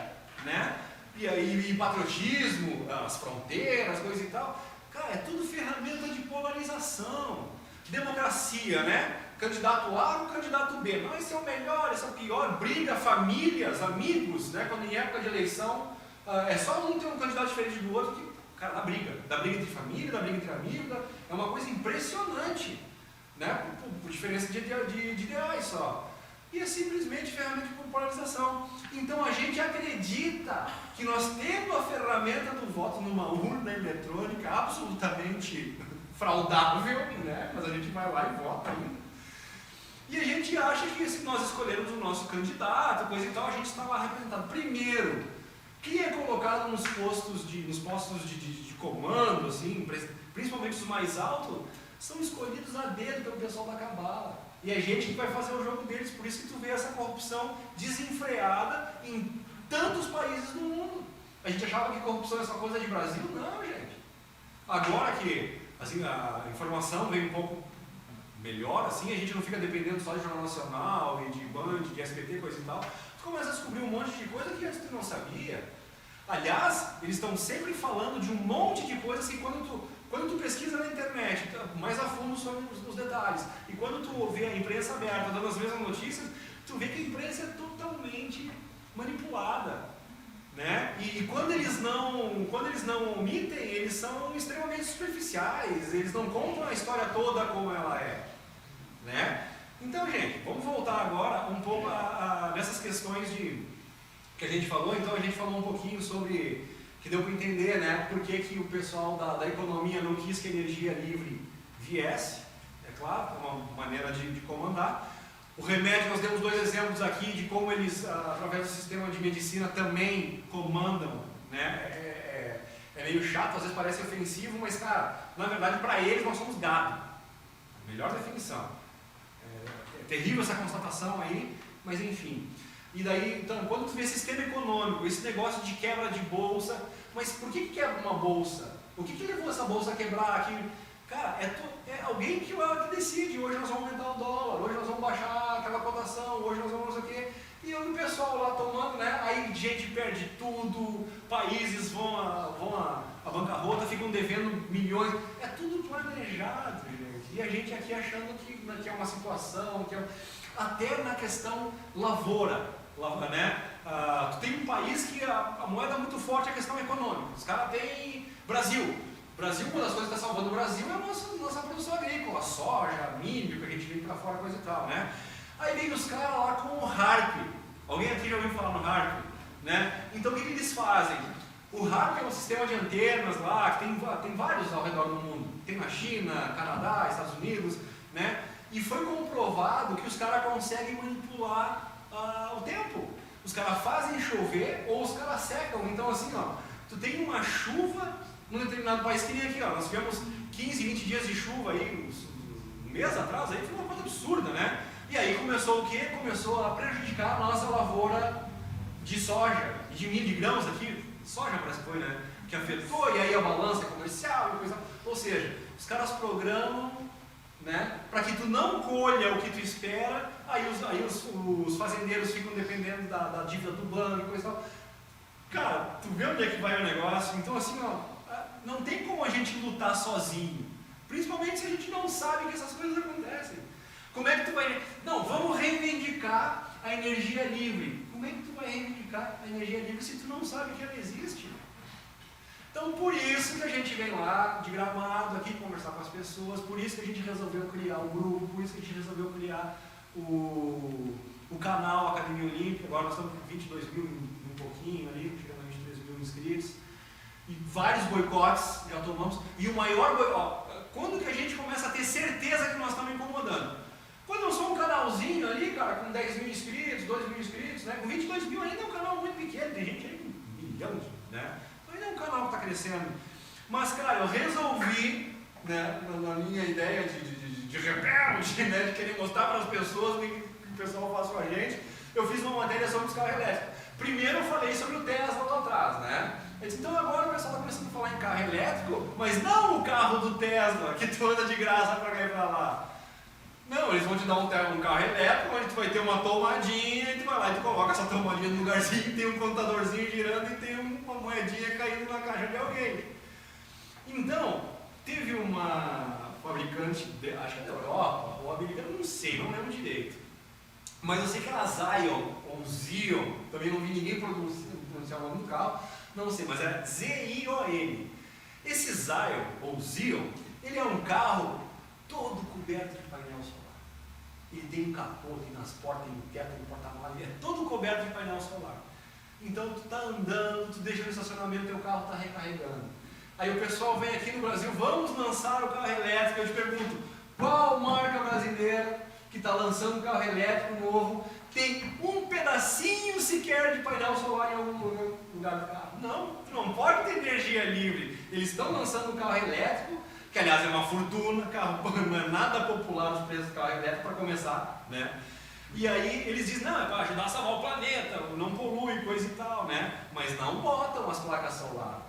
Speaker 3: né? E patriotismo, as fronteiras, coisa e tal. Cara, é tudo ferramenta de polarização. Democracia, né? Candidato A ou candidato B. Não, esse é o melhor, esse é o pior. Briga, famílias, amigos, né? Quando em época de eleição, é só um ter um candidato diferente do outro que, cara, dá briga. Dá briga entre família, dá briga entre amigos. É uma coisa impressionante, né? Por diferença de ideais só. E é simplesmente ferramenta de polarização. Então a gente acredita que nós temos a ferramenta do voto numa urna eletrônica absolutamente fraudável, né? Mas a gente vai lá e vota ainda. E a gente acha que se nós escolhermos o nosso candidato, coisa e tal, a gente está lá representado. Primeiro, quem é colocado nos postos de comando, assim, principalmente os mais altos, são escolhidos a dedo pelo pessoal da cabala. E é gente que vai fazer o jogo deles. Por isso que tu vê essa corrupção desenfreada em tantos países do mundo. A gente achava que corrupção é só coisa de Brasil? Não, gente. Agora que assim, a informação vem um pouco melhor, assim, a gente não fica dependendo só de Jornal Nacional e de Band, de SBT, coisa e tal. Tu começa a descobrir um monte de coisa que antes tu não sabia. Aliás, eles estão sempre falando de um monte de coisas que quando tu pesquisa na internet, mais a fundo sobre os detalhes, e quando tu vê a imprensa aberta dando as mesmas notícias, tu vê que a imprensa é totalmente manipulada, né? E quando eles não omitem, eles são extremamente superficiais, eles não contam a história toda como ela é, né? Então, gente, vamos voltar agora um pouco nessas questões que a gente falou. Então a gente falou um pouquinho sobre, que deu para entender, né, por que o pessoal da economia não quis que a energia livre viesse, é claro, é uma maneira de comandar. O remédio, nós demos 2 exemplos aqui de como eles, através do sistema de medicina, também comandam, né, é meio chato, às vezes parece ofensivo, mas, cara, na verdade, para eles, nós somos gado. Melhor definição. É terrível essa constatação aí, mas enfim. E daí, então, quando tu vê sistema econômico, esse negócio de quebra de bolsa, mas por que quebra uma bolsa? O que levou essa bolsa a quebrar aqui? Cara, é alguém que decide, hoje nós vamos aumentar o dólar, hoje nós vamos baixar aquela cotação, hoje nós vamos não sei o quê. E o pessoal lá tomando, né? Aí gente perde tudo, países vão à bancarrota, ficam devendo milhões. É tudo planejado, gente. E a gente aqui achando que é uma situação, até na questão lavoura, né? Tu tem um país que a moeda é muito forte, a questão econômica. Os caras têm Brasil, uma das coisas que está salvando o Brasil é a nossa produção agrícola, soja, milho, que a gente vem para fora, coisa e tal, né? Aí vem os caras lá com o HARP. Alguém aqui já ouviu falar no HARP? Né? Então o que eles fazem? O HARP é um sistema de antenas lá, que tem vários ao redor do mundo. Tem na China, Canadá, Estados Unidos, né? E foi comprovado que os caras conseguem manipular o tempo. Os caras fazem chover ou os caras secam. Então assim, ó, tu tem uma chuva num determinado país, que nem aqui, ó, nós tivemos 15, 20 dias de chuva aí, um mês atrás, aí foi uma coisa absurda, né? E aí começou o quê? Começou a prejudicar a nossa lavoura de soja e de milho, de grãos aqui, soja parece que foi, né? Que afetou, e aí a balança comercial e coisa. Ou seja, os caras programam, né, para que tu não colha o que tu espera, aí os fazendeiros ficam dependendo da dívida do banco e coisa e tal. Cara, tu vê onde é que vai o negócio? Então assim, ó, não tem como a gente lutar sozinho, principalmente se a gente não sabe que essas coisas acontecem. Como é que tu vai... Não, vamos reivindicar a energia livre. Como é que tu vai reivindicar a energia livre se tu não sabe que ela existe? Então, por isso que a gente vem lá de Gramado aqui conversar com as pessoas, por isso que a gente resolveu criar o grupo, por isso que a gente resolveu criar o canal Academia Olímpica. Agora nós estamos com 22 mil e um pouquinho ali, chegando a 23 mil inscritos. E vários boicotes já tomamos. E o maior boicote, quando que a gente começa a ter certeza que nós estamos incomodando? Quando eu sou um canalzinho ali, cara, com 10 mil inscritos, 2 mil inscritos, né? Com 22 mil ainda é um canal muito pequeno, tem gente aí com milhões, né? Ainda é um canal que está crescendo. Mas, cara, eu resolvi, né, na minha ideia de rebelde, né, de querer mostrar para as pessoas o que o pessoal faz com a gente, eu fiz uma matéria sobre os carros elétricos. Primeiro eu falei sobre o Tesla lá atrás, né? Eu disse, então agora o pessoal está começando a falar em carro elétrico, mas não o carro do Tesla, que tu anda de graça para cá e para lá. Não, eles vão te dar um carro elétrico, onde tu vai ter uma tomadinha, e tu vai lá e tu coloca essa tomadinha no lugarzinho, tem um contadorzinho girando e tem uma moedinha caindo na caixa de alguém. Então, teve uma fabricante, acho que é da Europa, ou americana, não sei, não lembro direito. Mas eu sei que era Zion, ou Zion, também não vi ninguém pronunciar o nome do carro, não sei, mas era Z-I-O-N. Esse Zion, ou Zion, ele é um carro todo coberto de painel solar. Ele tem um capô, tem nas portas, tem teto, tem porta-malas, é todo coberto de painel solar. Então tu está andando, tu deixa no estacionamento, teu carro está recarregando. Aí o pessoal vem aqui no Brasil, vamos lançar o carro elétrico. Eu te pergunto, qual marca brasileira que está lançando um carro elétrico novo tem um pedacinho sequer de painel solar em algum lugar do carro? Não, tu não pode ter energia livre. Eles estão lançando um carro elétrico, que aliás é uma fortuna, carro não é nada popular os preços do carro elétrico para começar, né? E aí eles dizem, não, é para ajudar a salvar o planeta, não polui, coisa e tal, né? Mas não botam as placas solar.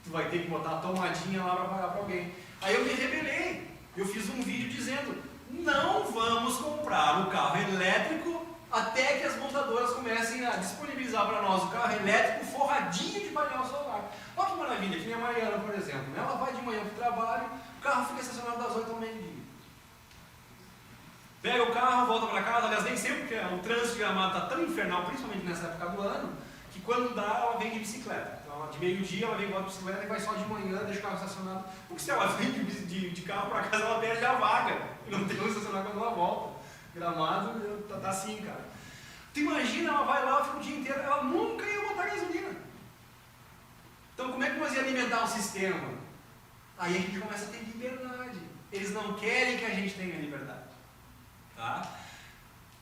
Speaker 3: Tu vai ter que botar a tomadinha lá para pagar para alguém. Aí eu me rebelei, eu fiz um vídeo dizendo, não vamos comprar o carro elétrico até que as montadoras comecem a disponibilizar para nós o carro elétrico forradinho de painel solar. Olha que maravilha, que nem a Mariana, por exemplo, né? Ela vai de manhã para o trabalho, o carro fica estacionado das 8 ao meio-dia. Pega o carro, volta para casa, aliás, nem sempre, porque o trânsito de Gramado está tão infernal, principalmente nessa época do ano, que quando dá, ela vem de bicicleta. Então, de meio-dia, ela vem embora de bicicleta e vai só de manhã, deixa o carro estacionado. Porque se ela vem de carro para casa, ela perde a vaga. E não tem como estacionar quando ela volta. Gramado tá assim, cara. Tu imagina, ela vai lá, fica o dia inteiro, ela nunca ia botar gasolina. Então, como é que nós ia alimentar o sistema? Aí a gente começa a ter liberdade. Eles não querem que a gente tenha liberdade. Tá?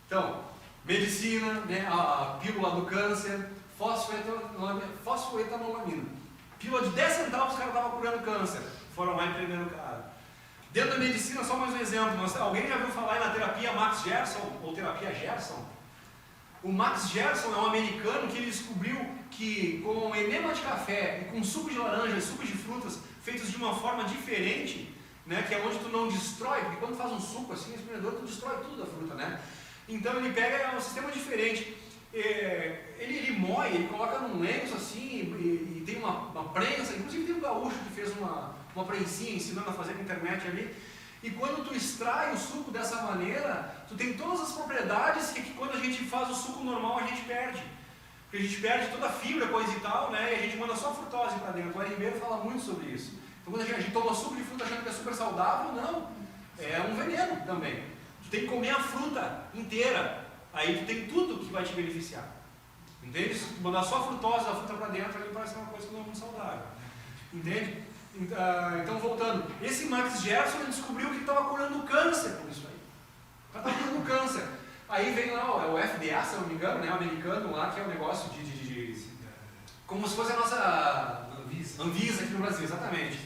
Speaker 3: Então, medicina, né, a pílula do câncer, fosfoetanolamina. Pílula de 10 centavos, os caras estavam curando câncer. Foram lá e prenderam o cara. Dentro da medicina, só mais um exemplo. Alguém já ouviu falar na terapia Max Gerson, ou terapia Gerson? O Max Gerson é um americano que ele descobriu que com enema de café e com suco de laranja e suco de frutas feitos de uma forma diferente, né, que é onde tu não destrói, porque quando tu faz um suco assim, espremedor, tu destrói tudo da fruta, né? Então ele pega um sistema diferente. Ele moe, ele coloca num lenço assim e tem uma prensa, inclusive tem um gaúcho que fez uma prensinha ensinando a fazer com internet ali. E quando tu extrai o suco dessa maneira, tu tem todas as propriedades que quando a gente faz o suco normal a gente perde. Porque a gente perde toda a fibra, coisa e tal, né? E a gente manda só frutose para dentro. O Arimeiro fala muito sobre isso. Então quando a gente toma suco de fruta achando que é super saudável, não. É um veneno também. Tu tem que comer a fruta inteira. Aí tu tem tudo que vai te beneficiar. Entende? Se tu mandar só a frutose da fruta para dentro, ali parece uma coisa que não é muito saudável. Entende? Então, voltando, esse Max Gerson descobriu que estava curando câncer com isso aí. Estava curando câncer. Aí vem lá o FDA, se eu não me engano, né, o americano lá, que é um negócio como se fosse a nossa Anvisa aqui no Brasil, exatamente.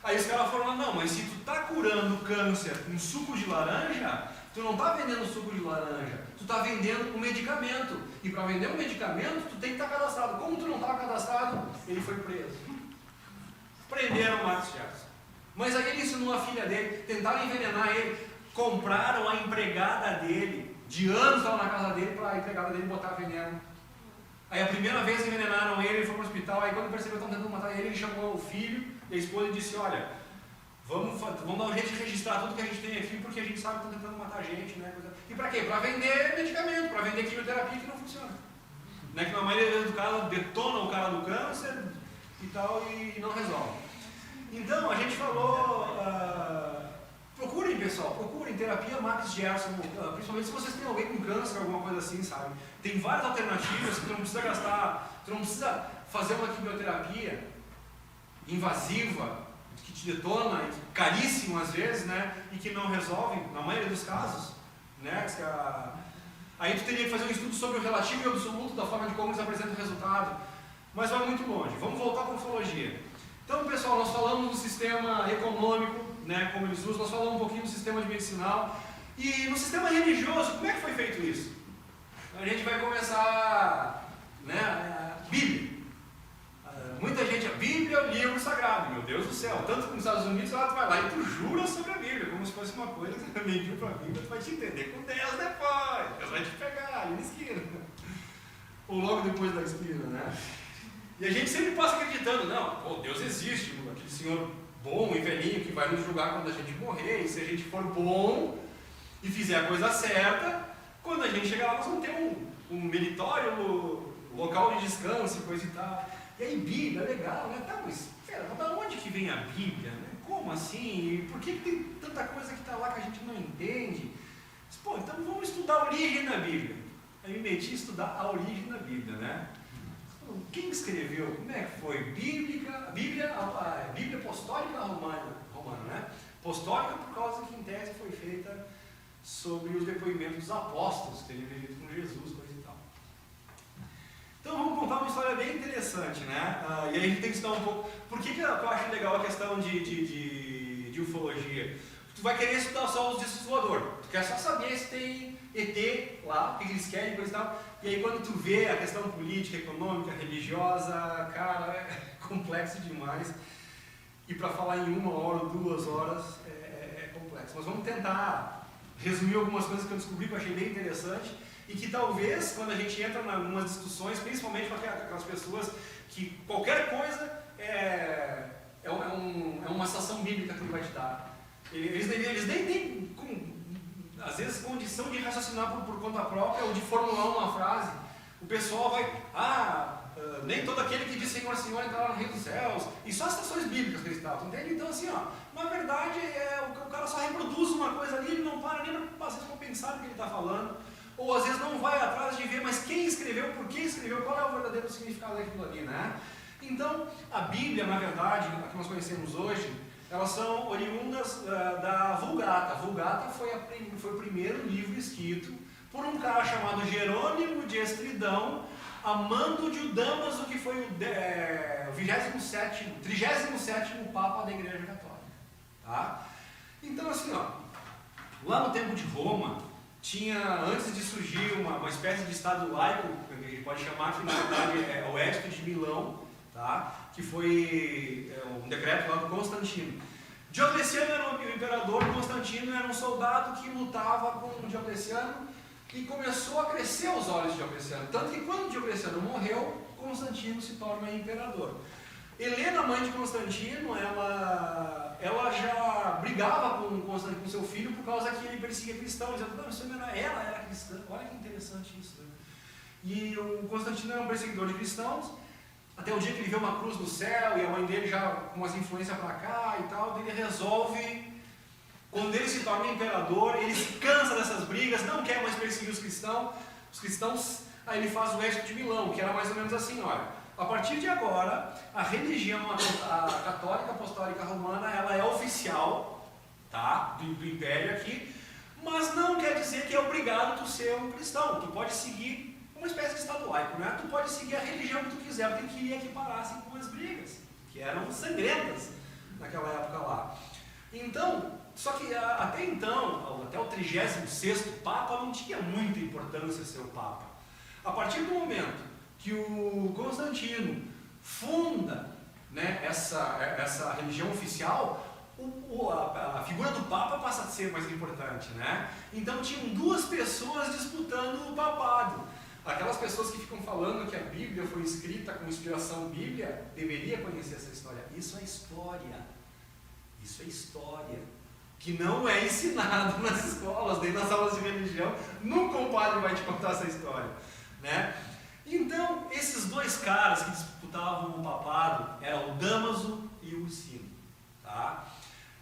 Speaker 1: Aí os caras foram lá, não, mas se tu tá curando câncer com suco de laranja, tu não tá vendendo suco de laranja, tu tá vendendo um medicamento. E para vender um medicamento, tu tem que estar cadastrado. Como tu não estava cadastrado, ele foi preso. Prenderam o Marcus Jefferson. Mas aí ele ensinou a filha dele, tentaram envenenar ele, compraram a empregada dele, de anos estava na casa dele, para a empregada dele botar veneno. Aí a primeira vez envenenaram ele foi para o hospital, aí quando percebeu que estavam tentando matar ele chamou o filho e a esposa e disse, olha, vamos dar um jeito de registrar tudo que a gente tem aqui, porque a gente sabe que estão tentando matar a gente, né? E para quê? Para vender medicamento, para vender quimioterapia que não funciona. Né? Que na maioria dos casos detona o cara do câncer e tal e não resolve. Então a gente falou, procurem pessoal, procurem terapia Marcus Jefferson, principalmente se vocês têm alguém com câncer, alguma coisa assim, sabe? Tem várias alternativas que tu não precisa gastar, tu não precisa fazer uma quimioterapia invasiva, que te detona, caríssimo às vezes, né? E que não resolve, na maioria dos casos, né? Aí tu teria que fazer um estudo sobre o relativo e o absoluto, da forma de como eles apresentam o resultado, mas vai muito longe. Vamos voltar para a ufologia. Então, pessoal, nós falamos do sistema econômico, né, como eles usam, nós falamos um pouquinho do sistema de medicinal, e no sistema religioso, como é que foi feito isso? A gente vai começar, né, Bíblia. Muita gente, a Bíblia é o livro sagrado, meu Deus do céu, tanto que nos Estados Unidos, tu vai lá e tu jura sobre a Bíblia, como se fosse uma coisa que tu mentiu para a Bíblia, tu vai te entender com Deus depois, Deus vai te pegar ali na esquina, ou logo depois da esquina, né? E a gente sempre passa acreditando, não, pô, Deus existe, aquele Senhor bom e velhinho que vai nos julgar quando a gente morrer, e se a gente for bom e fizer a coisa certa, quando a gente chegar lá nós vamos ter um meritório, local de descanso e coisa e tal. E aí Bíblia, legal, né? Tá, mas pera, da onde que vem a Bíblia? Né? Como assim? E por que tem tanta coisa que está lá que a gente não entende? Mas, pô, então vamos estudar a origem da Bíblia. Aí me meti a estudar a origem da Bíblia, né? Quem escreveu? Como é que foi? A Bíblia apostólica romana, né? Apostólica por causa que em tese foi feita sobre os depoimentos dos apóstolos que teriam vivido com Jesus, coisa e tal. Então vamos contar uma história bem interessante, né? E aí a gente tem que estudar um pouco. Por que eu acho legal a questão de ufologia? Tu vai querer estudar só os discos voadores. Tu quer só saber se tem ET lá, o que eles querem, coisa e tal. E aí quando tu vê a questão política, econômica, religiosa, cara, é complexo demais. E para falar em 1 hora ou 2 horas é complexo. Mas vamos tentar resumir algumas coisas que eu descobri que eu achei bem interessante e que talvez, quando a gente entra em algumas discussões, principalmente com aquelas pessoas que qualquer coisa é uma citação bíblica que ele vai te dar. Eles nem têm, às vezes, condição de raciocinar por conta própria ou de formular uma frase. O pessoal vai, nem todo aquele que diz Senhor, Senhor entrará no reino dos céus. E só citações bíblicas que eles estavam, entende? Então, assim, na verdade, o cara só reproduz uma coisa ali, ele não para nem às vezes para pensar no que ele está falando. Ou às vezes não vai atrás de ver, mas quem escreveu, por que escreveu, qual é o verdadeiro significado daquilo ali, né? Então, a Bíblia, na verdade, a que nós conhecemos hoje, elas são oriundas da Vulgata. A Vulgata foi o primeiro livro escrito por um cara chamado Jerônimo de Estridão, amando de Damaso, que foi o 37º Papa da Igreja Católica. Tá? Então, assim, lá no tempo de Roma, tinha, antes de surgir uma espécie de Estado laico, que a gente pode chamar, que na verdade é o Édito de Milão, tá? Que foi um decreto lá do Constantino. Diocleciano era o imperador, Constantino era um soldado que lutava com Diocleciano e começou a crescer os olhos de Diocleciano. Tanto que quando Diocleciano morreu, Constantino se torna imperador. Helena, mãe de Constantino, ela já brigava com seu filho por causa que ele perseguia cristãos, dizendo, não, ela era cristã. Olha que interessante isso, né? E o Constantino era um perseguidor de cristãos, até o dia que ele vê uma cruz no céu e a mãe dele já com umas influências para cá e tal, ele resolve, quando ele se torna imperador, ele se cansa dessas brigas, não quer mais perseguir os cristãos, aí ele faz o Édito de Milão, que era mais ou menos assim, olha, a partir de agora, a religião a católica apostólica romana, ela é oficial, tá, do império aqui, mas não quer dizer que é obrigado tu ser um cristão, tu pode seguir uma espécie de Estado laico, né? Tu pode seguir a religião que tu quiser, tem que ir equiparar assim com as brigas, que eram sangrentas
Speaker 3: naquela época lá. Então, só que até então, até o 36º Papa não tinha muita importância ser o Papa. A partir do momento que o Constantino funda, né, essa religião oficial, a figura do Papa passa a ser mais importante, né? Então tinham duas pessoas disputando o papado. Aquelas pessoas que ficam falando que a Bíblia foi escrita com inspiração bíblica, deveria conhecer essa história. Isso é história. Isso é história. Que não é ensinado nas escolas, nem nas aulas de religião. Nunca um padre vai te contar essa história, né? Então, esses dois caras que disputavam o papado eram o Dámaso e o Ursino, tá?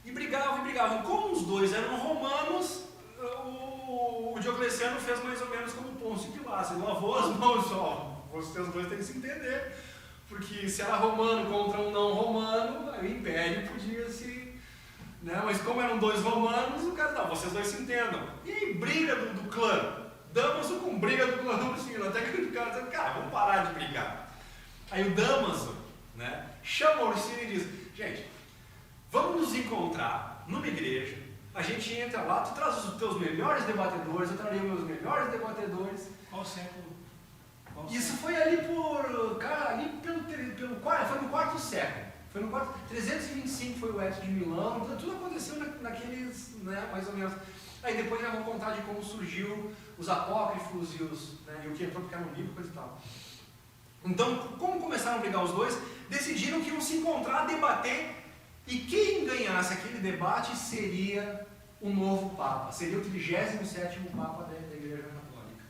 Speaker 3: E brigavam. Como os dois eram romanos, o Diocleciano fez mais ou menos como Pôncio Pilatos. Ele lavou as mãos só. Vocês dois têm que se entender. Porque se era romano contra um não romano, o império podia se... né? Mas como eram dois romanos, o cara, não, vocês dois se entendam. E aí, briga do clã. Dámaso com briga do clã Ursino. Até que o cara dizendo, cara, vamos parar de brigar. Aí o Dámaso, né, chama o Ursino e diz, gente, vamos nos encontrar numa igreja, a gente entra lá, tu traz os teus melhores debatedores, eu traria os meus melhores debatedores.
Speaker 2: Qual século?
Speaker 3: Isso foi ali pelo foi no quarto século. Foi no 325 foi o Edito de Milão, então tudo aconteceu naqueles, né, mais ou menos. Aí depois eu vou contar de como surgiu os apócrifos e o que entrou porque era um livro, coisa e tal. Então, como começaram a brigar os dois, decidiram que iam se encontrar, debater, e quem ganhasse aquele debate seria o novo Papa, seria o 37º Papa da Igreja Católica.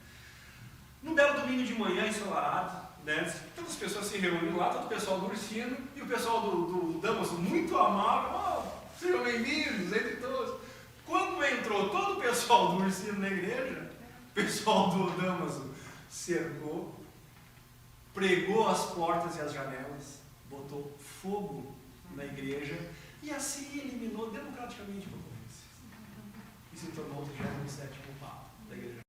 Speaker 3: No belo domingo de manhã, ensolarado, né, todas as pessoas se reúnem lá, todo o pessoal do Ursino e o pessoal do Dámaso, muito amável, sejam bem-vindos, entre todos. Quando entrou todo o pessoal do Ursino na igreja, o pessoal do Dámaso cercou, pregou as portas e as janelas, botou fogo na igreja e assim eliminou democraticamente a concorrência. E se tornou o 37º Papa da igreja.